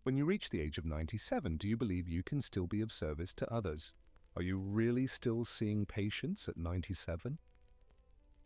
When you reach the age of 97, do you believe you can still be of service to others? Are you really still seeing patients at 97?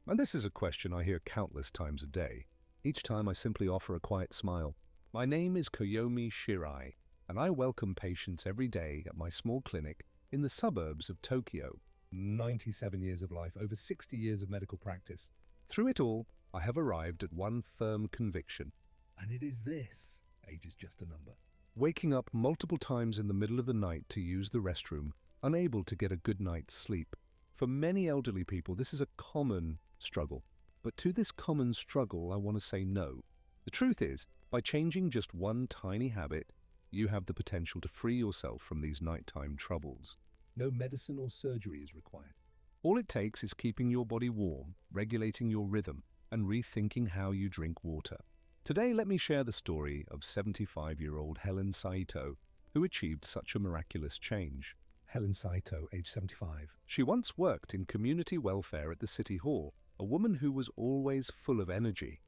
And this is a question I hear countless times a day. Each time I simply offer a quiet smile. My name is Koyomi Shirai, and I welcome patients every day at my small clinic in the suburbs of Tokyo. 97 years of life, over 60 years of medical practice. Through it all, I have arrived at one firm conviction. And it is this: age is just a number. Waking up multiple times in the middle of the night to use the restroom, unable to get a good night's sleep. For many elderly people, this is a common struggle. But to this common struggle, I want to say no. The truth is, by changing just one tiny habit, you have the potential to free yourself from these nighttime troubles. No medicine or surgery is required. All it takes is keeping your body warm, regulating your rhythm, and rethinking how you drink water. Today, let me share the story of 75-year-old Helen Saito, who achieved such a miraculous change. Helen Saito, age 75. She once worked in community welfare at the City Hall, a woman who was always full of energy.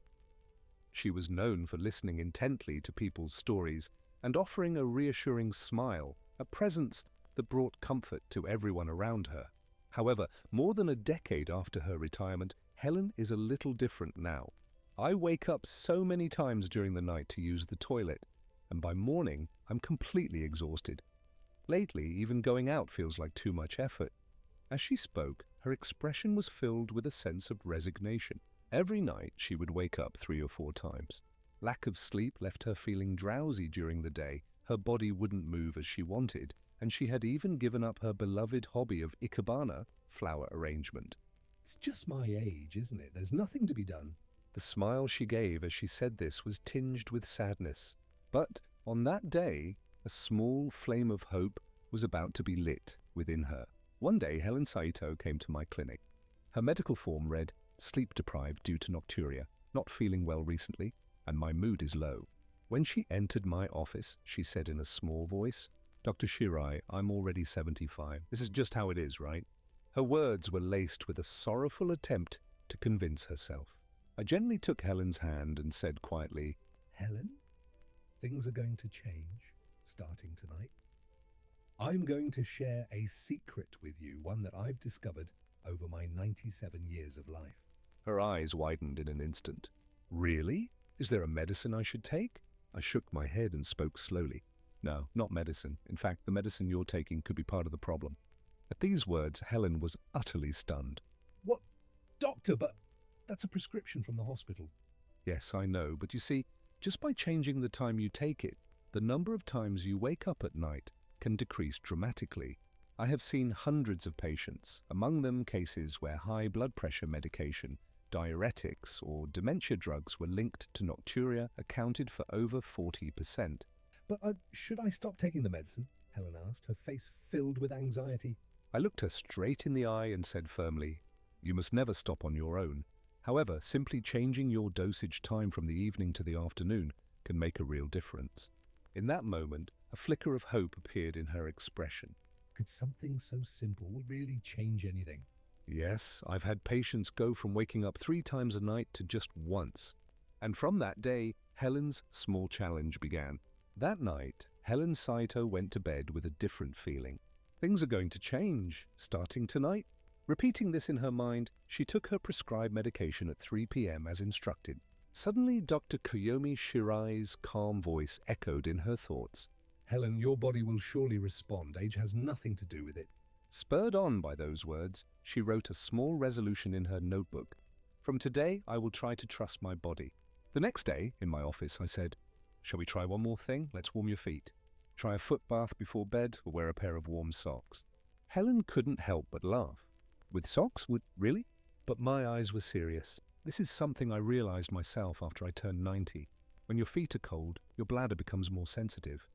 She was known for listening intently to people's stories and offering a reassuring smile, a presence that brought comfort to everyone around her. However, more than a decade after her retirement, Helen is a little different now. I wake up so many times during the night to use the toilet, and by morning, I'm completely exhausted. Lately, even going out feels like too much effort. As she spoke, her expression was filled with a sense of resignation. Every night, she would wake up 3 or 4 times. Lack of sleep left her feeling drowsy during the day, her body wouldn't move as she wanted, and she had even given up her beloved hobby of ikebana, flower arrangement. It's just my age, isn't it? There's nothing to be done. The smile she gave as she said this was tinged with sadness. But on that day, a small flame of hope was about to be lit within her. One day, Helen Saito came to my clinic. Her medical form read, "Sleep deprived due to nocturia, not feeling well recently, and my mood is low." When she entered my office, she said in a small voice, "Dr. Shirai, I'm already 75. This is just how it is, right?" Her words were laced with a sorrowful attempt to convince herself. I gently took Helen's hand and said quietly, Helen, things are going to change starting tonight. I'm going to share a secret with you, one that I've discovered over my 97 years of life. Her eyes widened in an instant. Really? Is there a medicine I should take? I shook my head and spoke slowly. No, not medicine. In fact, the medicine you're taking could be part of the problem. At these words, Helen was utterly stunned. What? Doctor, but that's a prescription from the hospital. Yes, I know, but you see, just by changing the time you take it, the number of times you wake up at night can decrease dramatically. I have seen hundreds of patients, among them cases where high blood pressure medication, diuretics, or dementia drugs were linked to nocturia accounted for over 40%. But should I stop taking the medicine? Helen asked, her face filled with anxiety. I looked her straight in the eye and said firmly, "You must never stop on your own. However, simply changing your dosage time from the evening to the afternoon can make a real difference." In that moment, a flicker of hope appeared in her expression. Could something so simple really change anything? Yes, I've had patients go from waking up 3 times a night to just once. And from that day, Helen's small challenge began. That night, Helen Saito went to bed with a different feeling. Things are going to change, starting tonight. Repeating this in her mind, she took her prescribed medication at 3 p.m. as instructed. Suddenly, Dr. Koyomi Shirai's calm voice echoed in her thoughts. Helen, your body will surely respond. Age has nothing to do with it. Spurred on by those words, she wrote a small resolution in her notebook. From today, I will try to trust my body. The next day, in my office, I said, "Shall we try one more thing? Let's warm your feet. Try a foot bath before bed or wear a pair of warm socks." Helen couldn't help but laugh. "With socks? Really?" But my eyes were serious. This is something I realized myself after I turned 90. When your feet are cold, your bladder becomes more sensitive.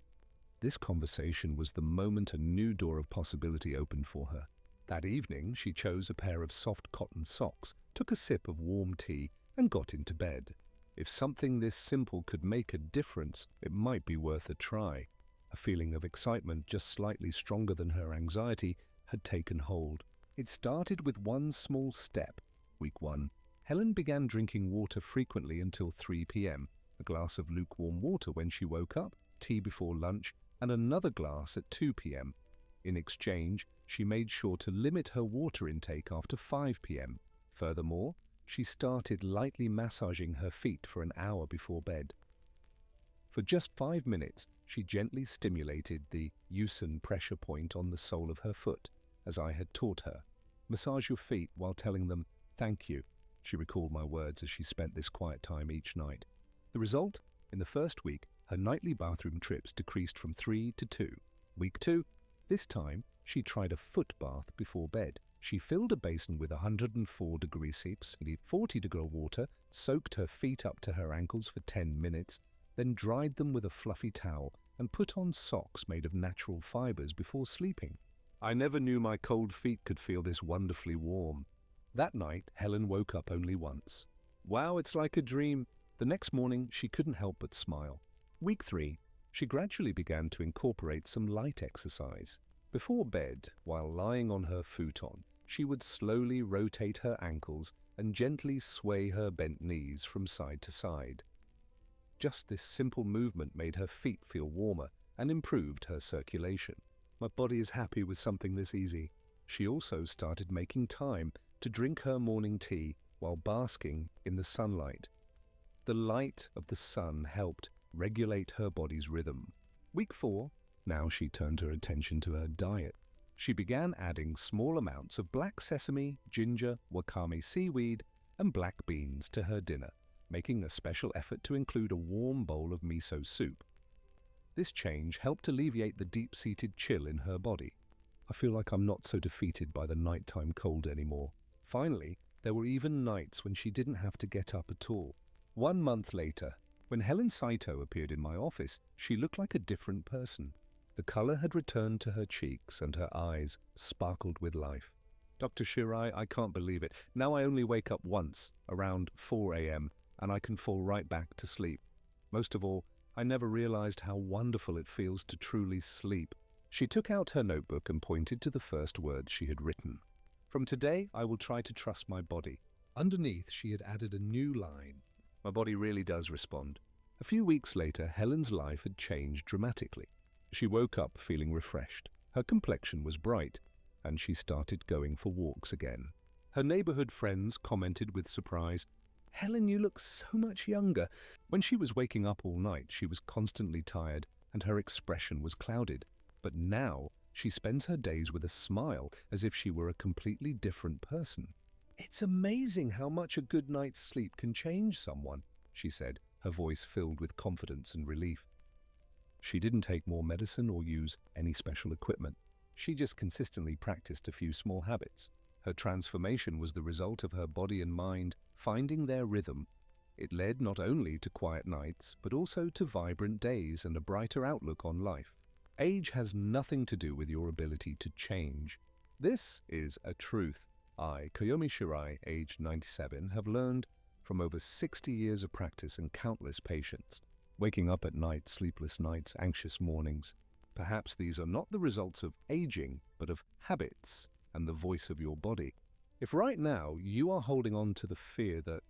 This conversation was the moment a new door of possibility opened for her. That evening, she chose a pair of soft cotton socks, took a sip of warm tea, and got into bed. If something this simple could make a difference, it might be worth a try. A feeling of excitement, just slightly stronger than her anxiety, had taken hold. It started with one small step. Week 1. Helen began drinking water frequently until 3 p.m., a glass of lukewarm water when she woke up, tea before lunch, and another glass at 2 p.m. In exchange, she made sure to limit her water intake after 5 p.m. Furthermore, she started lightly massaging her feet for an hour before bed. For just 5 minutes, she gently stimulated the Eusen pressure point on the sole of her foot, as I had taught her. Massage your feet while telling them, "Thank you." She recalled my words as she spent this quiet time each night. The result? In the first week, her nightly bathroom trips decreased from 3 to 2. Week 2, this time, she tried a foot bath before bed. She filled a basin with 104 degree Celsius, 40-degree water, soaked her feet up to her ankles for 10 minutes, then dried them with a fluffy towel and put on socks made of natural fibers before sleeping. I never knew my cold feet could feel this wonderfully warm. That night, Helen woke up only once. Wow, it's like a dream. The next morning, she couldn't help but smile. Week 3, she gradually began to incorporate some light exercise. Before bed, while lying on her futon, she would slowly rotate her ankles and gently sway her bent knees from side to side. Just this simple movement made her feet feel warmer and improved her circulation. My body is happy with something this easy. She also started making time to drink her morning tea while basking in the sunlight. The light of the sun helped regulate her body's rhythm. Week 4, now she turned her attention to her diet. She began adding small amounts of black sesame, ginger, wakame seaweed, and black beans to her dinner, making a special effort to include a warm bowl of miso soup. This change helped alleviate the deep-seated chill in her body. I feel like I'm not so defeated by the nighttime cold anymore. Finally, there were even nights when she didn't have to get up at all. 1 month later, when Helen Saito appeared in my office, she looked like a different person. The color had returned to her cheeks and her eyes sparkled with life. "Dr. Shirai, I can't believe it. Now I only wake up once, around 4 a.m., and I can fall right back to sleep. Most of all, I never realized how wonderful it feels to truly sleep." She took out her notebook and pointed to the first words she had written. "From today, I will try to trust my body." Underneath, she had added a new line. My body really does respond. A few weeks later, Helen's life had changed dramatically. She woke up feeling refreshed. Her complexion was bright, and she started going for walks again. Her neighborhood friends commented with surprise, "Helen, you look so much younger." When she was waking up all night, she was constantly tired, and her expression was clouded. But now, she spends her days with a smile, as if she were a completely different person. "It's amazing how much a good night's sleep can change someone," she said, her voice filled with confidence and relief. She didn't take more medicine or use any special equipment. She just consistently practiced a few small habits. Her transformation was the result of her body and mind finding their rhythm. It led not only to quiet nights, but also to vibrant days and a brighter outlook on life. Age has nothing to do with your ability to change. This is a truth I, Koyomi Shirai, aged 97, have learned from over 60 years of practice and countless patients. Waking up at night, sleepless nights, anxious mornings. Perhaps these are not the results of aging, but of habits and the voice of your body. If right now you are holding on to the fear that,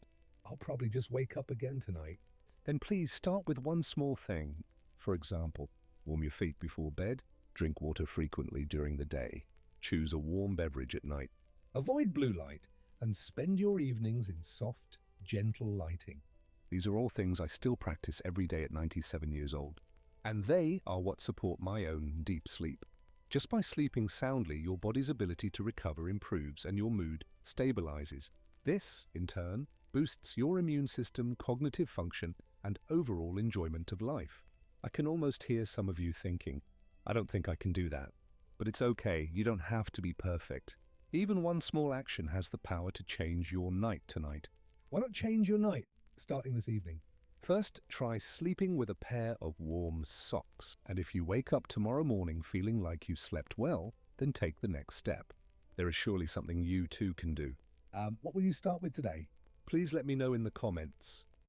"I'll probably just wake up again tonight," then please start with one small thing. For example, warm your feet before bed, drink water frequently during the day, choose a warm beverage at night. Avoid blue light and spend your evenings in soft, gentle lighting. These are all things I still practice every day at 97 years old. And they are what support my own deep sleep. Just by sleeping soundly, your body's ability to recover improves and your mood stabilizes. This, in turn, boosts your immune system, cognitive function, and overall enjoyment of life. I can almost hear some of you thinking, "I don't think I can do that." But it's okay, you don't have to be perfect. Even one small action has the power to change your night tonight. Why not change your night, starting this evening? First, try sleeping with a pair of warm socks. And if you wake up tomorrow morning feeling like you slept well, then take the next step. There is surely something you too can do. What will you start with today? Please let me know in the comments.